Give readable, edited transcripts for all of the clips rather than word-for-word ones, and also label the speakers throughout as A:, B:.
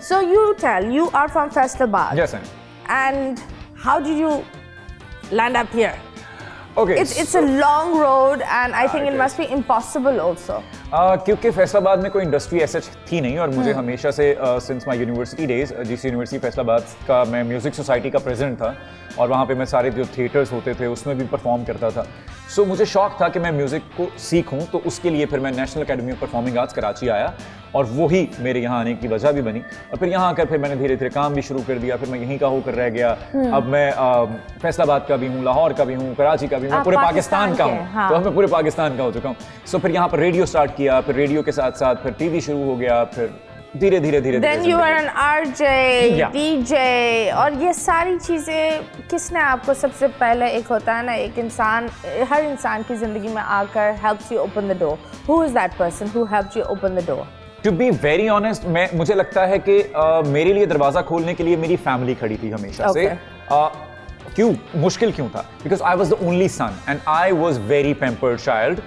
A: So you tell, you are from Faisalabad.
B: Yes, I am.
A: And how did you land up here?
B: Okay.
A: It's a long road and I think it
B: okay.
A: must be impossible also.
B: क्योंकि फैसलाबाद में कोई industry ऐसे थी नहीं और मुझे हमेशा से since my university days GC university Faisalabad का मैं म्यूज़िक सोसाइटी का प्रेसिडेंट था और वहाँ पे मैं सारे जो थिएटर्स होते थे उसमें भी परफॉर्म करता था. सो मुझे शौक था कि मैं म्यूज़िक को सीखूं, तो उसके लिए फिर मैं national academy of performing arts Karachi आया और वही मेरे यहाँ आने की वजह भी बनी. और फिर यहाँ आकर फिर मैंने धीरे धीरे काम भी शुरू कर दिया. फिर मैं यहीं का होकर रह गया. अब मैं फैसलाबाद का भी हूँ, लाहौर का भी हूँ, कराची का भी हूँ, पूरे पाकिस्तान का हूँ.
A: हाँ.
B: तो अब मैं पूरे पाकिस्तान का हो चुका हूँ. सो फिर यहाँ पर रेडियो स्टार्ट किया, फिर रेडियो के साथ साथ फिर टीवी शुरू हो गया, फिर धीरे धीरे धीरे
A: Then you are an RJ,
B: Yeah.
A: DJ और ये सारी चीज़ें किसने आपको सबसे पहले, एक होता है ना एक इंसान हर इंसान की ज़िंदगी में आकर helps you open the door. Who is that person who helped you open the door?
B: To be very honest, मुझे लगता है कि मेरे लिए दरवाज़ा खोलने के लिए मेरी फैमिली खड़ी थी हमेशा से. क्यों मुश्किल क्यों था? Because I was the only son and I was very pampered child.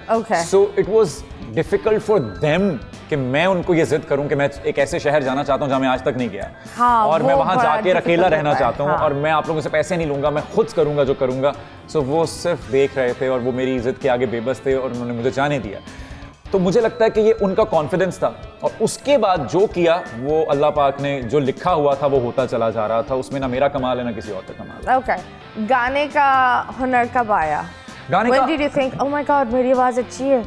B: So it was difficult for them कि मैं उनको ये जिद करूं कि मैं एक ऐसे शहर जाना चाहता हूं जहां मैं आज तक नहीं गया.
A: हाँ,
B: और मैं वहां जाके अकेला रहना चाहता हूं.
A: हाँ.
B: और मैं आप लोगों से पैसे नहीं लूंगा, मैं खुद करूंगा जो करूंगा. सो वो सिर्फ देख रहे थे और वो मेरी जिद के आगे बेबस थे और उन्होंने मुझे जाने दिया. तो मुझे लगता है कि ये उनका कॉन्फिडेंस था और उसके बाद जो किया वो अल्लाह पाक ने जो लिखा हुआ था वो होता चला जा रहा था. उसमें ना मेरा कमाल है ना किसी और का कमाल है.
A: Okay. गाने का हुनर कब आया?
B: गाने
A: When
B: का
A: did you think, oh my God, मेरी आवाज़ अच्छी है?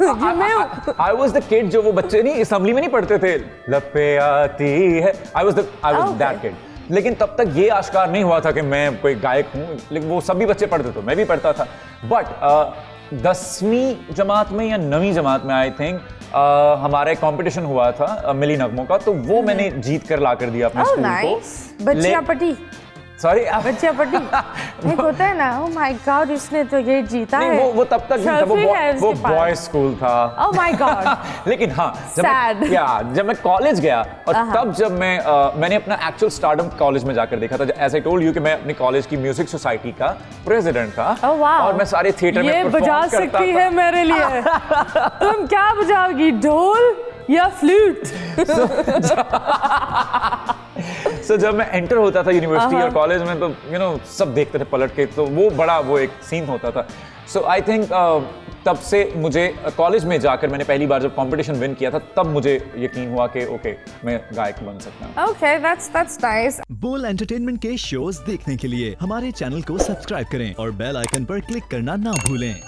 A: ये मैं हूँ.
B: I was the kid जो वो बच्चे नहीं असेंबली में नहीं पढ़ते थे लपे आती है. I was that kid. लेकिन तब तक ये आश्कार नहीं हुआ था कि मैं कोई गायक हूँ. लेकिन वो सभी बच्चे पढ़ते थे, मैं भी पढ़ता था. बट 10वीं जमात में या 9वीं जमात में आई थिंक हमारा एक कॉम्पिटिशन हुआ था मिली नगमों का, तो वो मैंने जीत कर ला कर दिया अपने स्कूल को.
A: बच्चियाँ पटी.
B: सॉरी
A: बच्चियाँ पटी. एक होता है ना, oh my God, इसने तो ये जीता है.
B: वो तब तक नहीं था, वो बॉयज स्कूल था.
A: Oh my God.
B: लेकिन हाँ, जब मैं कॉलेज गया और तब जब मैंने अपना एक्चुअल स्टारडम कॉलेज में जाकर देखा था. एज आई टोल्ड यू कि मैं अपनी कॉलेज की म्यूजिक सोसाइटी का प्रेसिडेंट था.
A: Oh wow.
B: और मैं सारे थिएटर में परफॉर्म
A: बजा
B: करता
A: सकती है मेरे लिए. तुम क्या बजाओगी, ढोल या फ्लूट?
B: So, जब मैं एंटर होता था यूनिवर्सिटी और कॉलेज में तो सब देखते थे पलट के, तो वो एक सीन होता था. सो आई थिंक तब से मुझे कॉलेज में जाकर मैंने पहली बार जब कंपटीशन विन किया था तब मुझे यकीन हुआ कि ओके मैं गायक बन सकता हूँ.
A: Okay, that's nice.
C: बोल एंटरटेनमेंट के शोज देखने के लिए हमारे चैनल को सब्सक्राइब करें और बेल आइकन पर क्लिक करना ना भूलें.